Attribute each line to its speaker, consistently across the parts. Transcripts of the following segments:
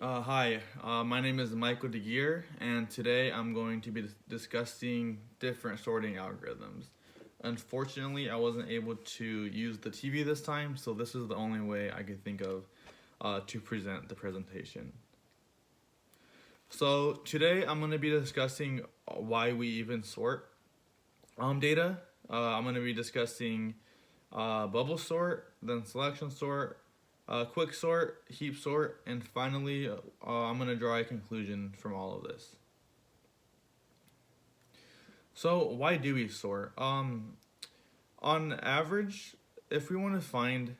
Speaker 1: Hi, my name is Michael DeGear, and today I'm going to be discussing different sorting algorithms. Unfortunately, I wasn't able to use the TV this time, so this is the only way I could think of to present the presentation. So today I'm going to be discussing why we even sort data. I'm going to be discussing bubble sort, then selection sort, quick sort, heap sort, and finally, I'm going to draw a conclusion from all of this. So, why do we sort? On average, if we want to find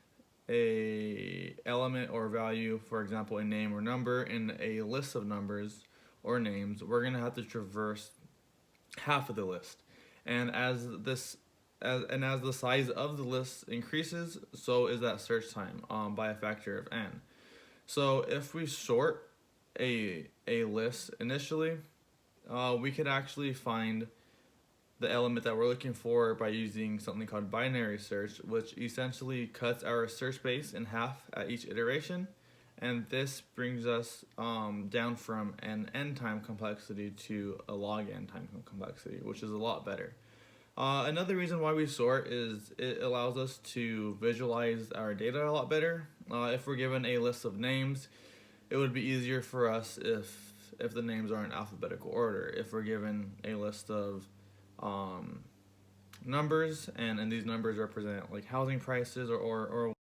Speaker 1: a element or value, for example, a name or number in a list of numbers or names, we're going to have to traverse half of the list. And as the size of the list increases, so is that search time by a factor of n. So if we sort a list initially, we could actually find the element that we're looking for by using something called binary search, which essentially cuts our search space in half at each iteration. And this brings us down from an n time complexity to a log n time complexity, which is a lot better. Another reason why we sort is it allows us to visualize our data a lot better. If we're given a list of names, it would be easier for us if the names are in alphabetical order. If we're given a list of um, numbers and these numbers represent like housing prices or what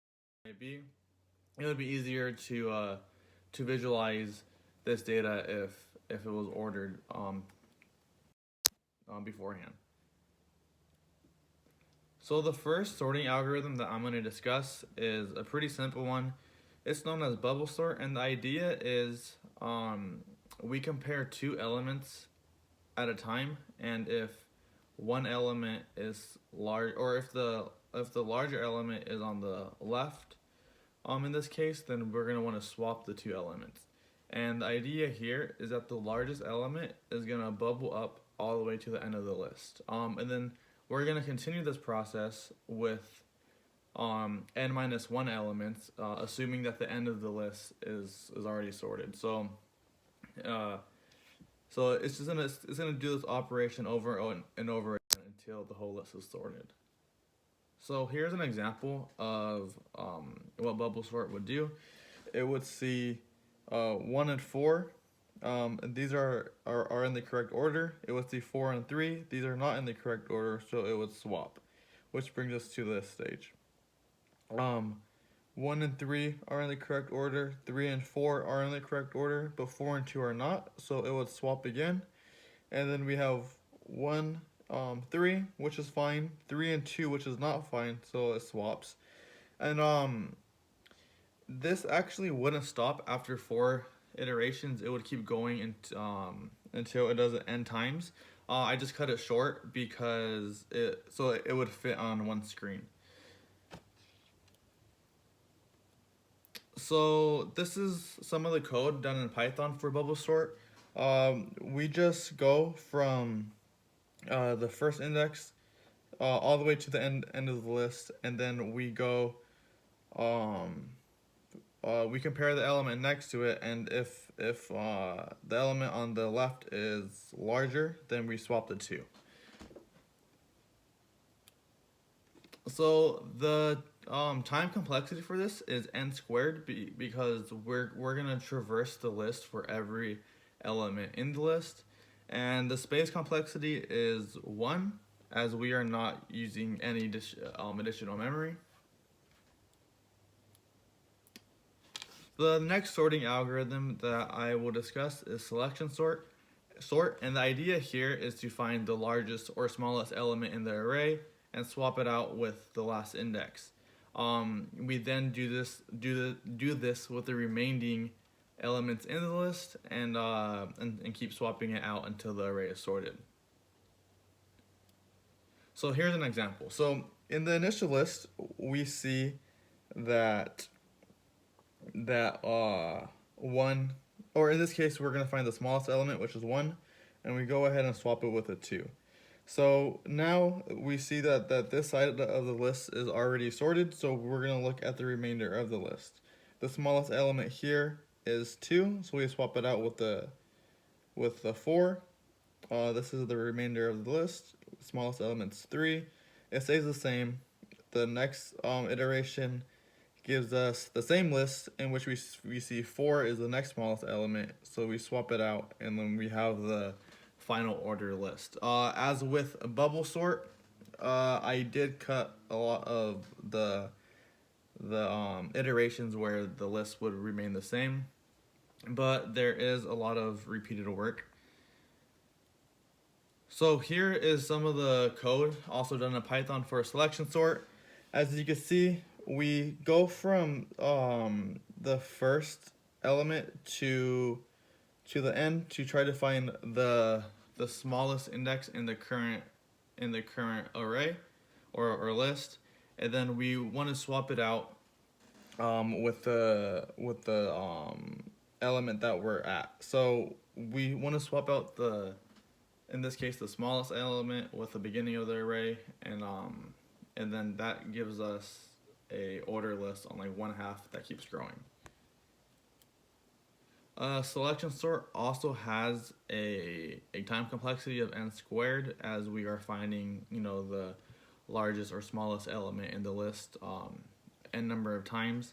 Speaker 1: it may be, it would be easier to visualize this data if it was ordered beforehand. So the first sorting algorithm that I'm going to discuss is a pretty simple one. It's known as bubble sort, and the idea is we compare two elements at a time, and if one element is large, or if the larger element is on the left, in this case, then we're going to want to swap the two elements. And the idea here is that the largest element is going to bubble up all the way to the end of the list. And then we're going to continue this process with n minus one elements, assuming that the end of the list is already sorted. Uh, so it's gonna do this operation over and over again until the whole list is sorted. So here's an example of what bubble sort would do. It would see 1 and 4. And these are in the correct order. It would see 4 and 3. These are not in the correct order, so it would swap. Which brings us to this stage. Um, 1 and 3 are in the correct order. 3 and 4 are in the correct order, but 4 and 2 are not, so it would swap again. And then we have 1, 3, which is fine. 3 and 2, which is not fine, so it swaps. And this actually wouldn't stop after 4 iterations. It would keep going until it does it n times. I just cut it short because it would fit on one screen. So this is some of the code done in Python for bubble sort. We just go from the first index all the way to the end of the list, and then um, we compare the element next to it, and if the element on the left is larger, then we swap the two. So the time complexity for this is n squared because we're gonna traverse the list for every element in the list, and the space complexity is 1 as we are not using any additional memory. The next sorting algorithm that I will discuss is selection sort, and the idea here is to find the largest or smallest element in the array and swap it out with the last index. We then do this with the remaining elements in the list and keep swapping it out until the array is sorted. So here's an example. So in the initial list, we see that one, or in this case, we're going to find the smallest element, which is 1, and we go ahead and swap it with a 2. So now we see that this side of the list is already sorted, so we're going to look at the remainder of the list. The smallest element here is 2, so we swap it out with the 4. This is the remainder of the list. Smallest element's 3. It stays the same. The next iteration gives us the same list in which we see 4 is the next smallest element, so we swap it out, and then we have the final order list. As with a bubble sort, I did cut a lot of the iterations where the list would remain the same, but there is a lot of repeated work. So here is some of the code also done in Python for a selection sort. As you can see, we go from the first element to the end to try to find the smallest index in the current array or list, and then we want to swap it out with the element that we're at. So we want to swap out in this case the smallest element with the beginning of the array, and then that gives us a order list on like 1/2 that keeps growing. Selection sort also has a time complexity of n squared, as we are finding the largest or smallest element in the list n number of times,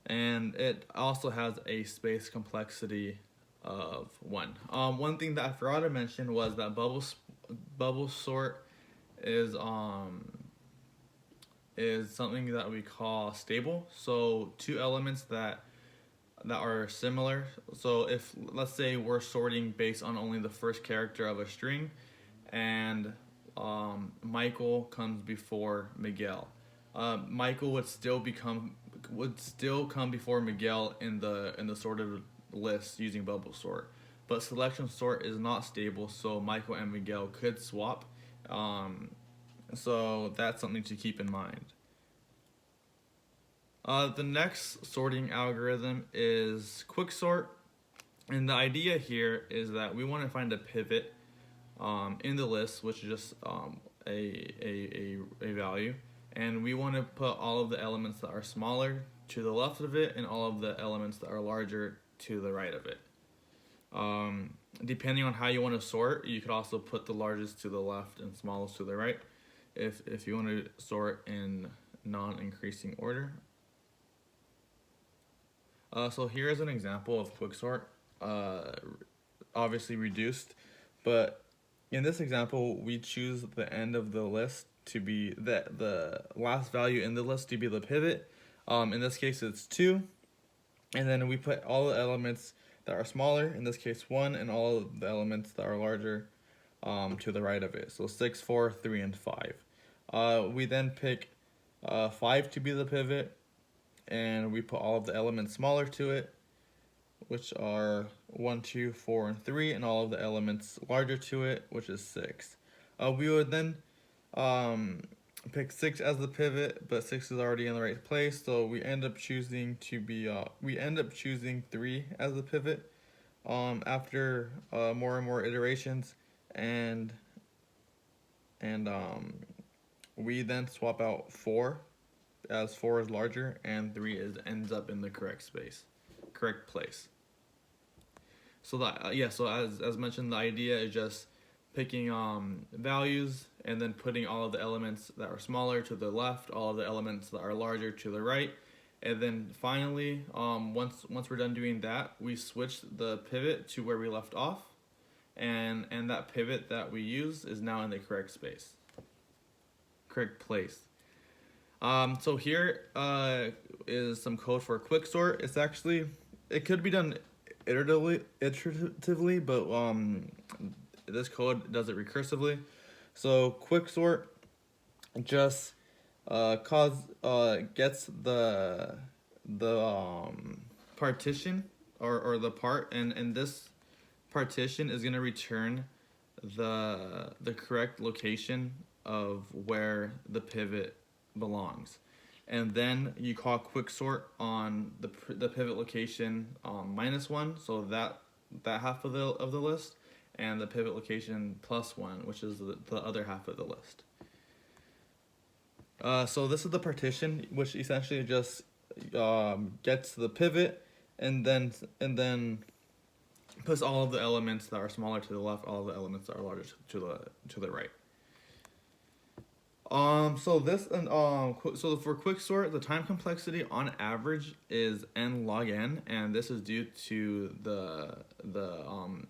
Speaker 1: and it also has a space complexity of 1. One thing that I forgot to mention was that bubble sort is something that we call stable. So 2 elements that are similar. So if, let's say, we're sorting based on only the first character of a string, and Michael comes before Miguel, Michael would still come before Miguel in the sorted list using bubble sort. But selection sort is not stable, so Michael and Miguel could swap. So that's something to keep in mind. The next sorting algorithm is quicksort, and the idea here is that we want to find a pivot in the list, which is just a value, and we want to put all of the elements that are smaller to the left of it and all of the elements that are larger to the right of it. Depending on how you want to sort, you could also put the largest to the left and smallest to the right if you want to sort in non-increasing order. So here is an example of quicksort, obviously reduced, but in this example we choose the end of the list to be the last value in the list to be the pivot. In this case it's 2, and then we put all the elements that are smaller, in this case 1, and all of the elements that are larger to the right of it. So 6, 4, 3, and 5. We then pick 5 to be the pivot, and we put all of the elements smaller to it, which are 1, 2, 4, and 3, and all of the elements larger to it, which is 6. We would then pick 6 as the pivot, but 6 is already in the right place, so we end up choosing 3 as the pivot after more and more iterations, and we then swap out 4, as 4 is larger and 3 ends up in the correct place. So so as mentioned, the idea is just picking values and then putting all of the elements that are smaller to the left, all of the elements that are larger to the right, and then finally, once we're done doing that, we switch the pivot to where we left off, and that pivot that we use is now in the correct place. So here is some code for quicksort. It could be done iteratively, but this code does it recursively. So quicksort just gets the partition or the part, and this partition is going to return the correct location of where the pivot belongs, and then you call quicksort on the pivot location -1, so that half of the list, and the pivot location +1, which is the other half of the list. So this is the partition, which essentially just gets the pivot and then puts all of the elements that are smaller to the left, all of the elements that are larger to the right. So for quicksort, the time complexity on average is n log n, and this is due to the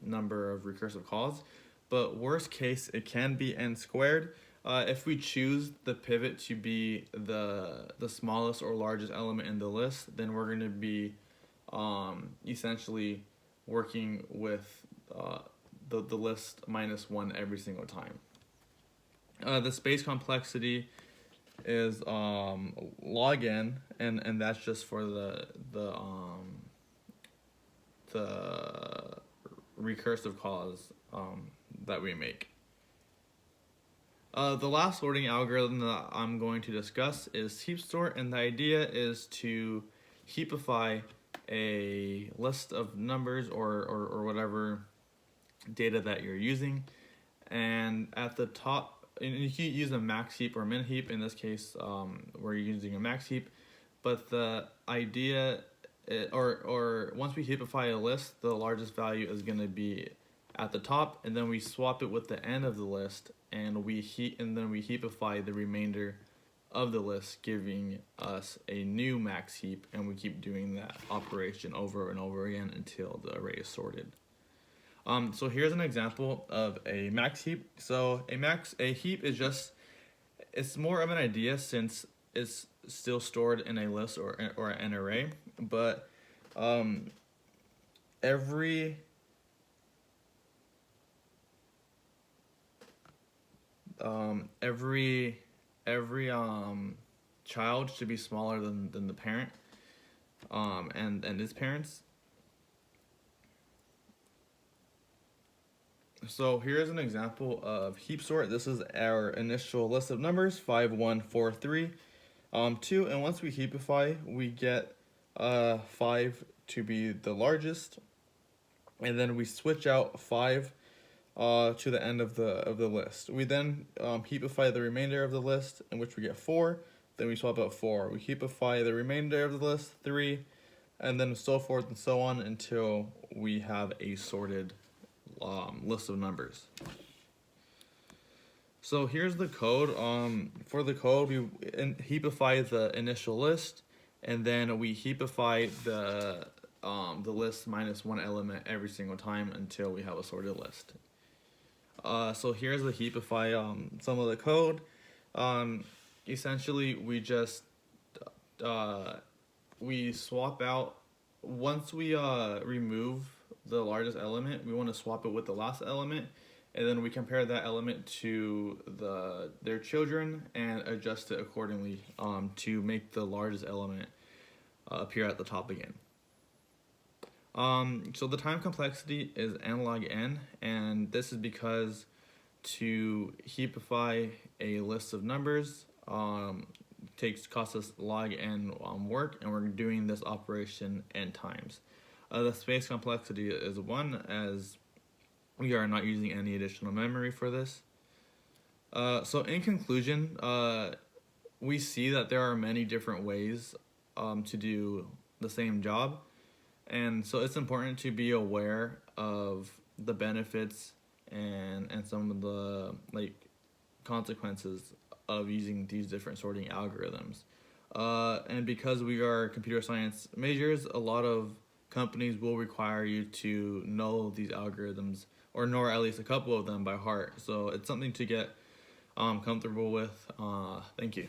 Speaker 1: number of recursive calls. But worst case, it can be n squared. If we choose the pivot to be the smallest or largest element in the list, then we're going to be essentially working with the list minus one every single time. The space complexity is log n, and that's just for the recursive calls that we make. The last sorting algorithm that I'm going to discuss is heap sort, and the idea is to heapify a list of numbers or whatever data that you're using, and at the top, and you can use a max heap or min heap. In this case, we're using a max heap, but the idea, or once we heapify a list, the largest value is going to be at the top, and then we swap it with the end of the list, and then we heapify the remainder of the list, giving us a new max heap, and we keep doing that operation over and over again until the array is sorted. So here's an example of a max heap. So a heap is it's more of an idea since it's still stored in a list or an array, but every child should be smaller than the parent and its parents. So here's an example of heap sort. This is our initial list of numbers, 5, 1, 4, 3, 2, and once we heapify, we get 5 to be the largest, and then we switch out 5 to the end of the list. We then heapify the remainder of the list, in which we get 4. Then we swap out 4. We heapify the remainder of the list, 3, and then so forth and so on until we have a sorted list of numbers. So here's the code. For the code, we heapify the initial list, and then we heapify the list minus one element every single time until we have a sorted list. So here's the heapify some of the code. Essentially, we just we swap out, once we remove the largest element, we want to swap it with the last element, and then we compare that element to their children and adjust it accordingly to make the largest element appear at the top again. So the time complexity is n log n, and this is because to heapify a list of numbers costs us log n work, and we're doing this operation n times. The space complexity is 1, as we are not using any additional memory for this. So in conclusion, we see that there are many different ways to do the same job, and so it's important to be aware of the benefits and some of the consequences of using these different sorting algorithms. And because we are computer science majors, a lot of companies will require you to know these algorithms, or know at least a couple of them by heart. So it's something to get comfortable with. Thank you.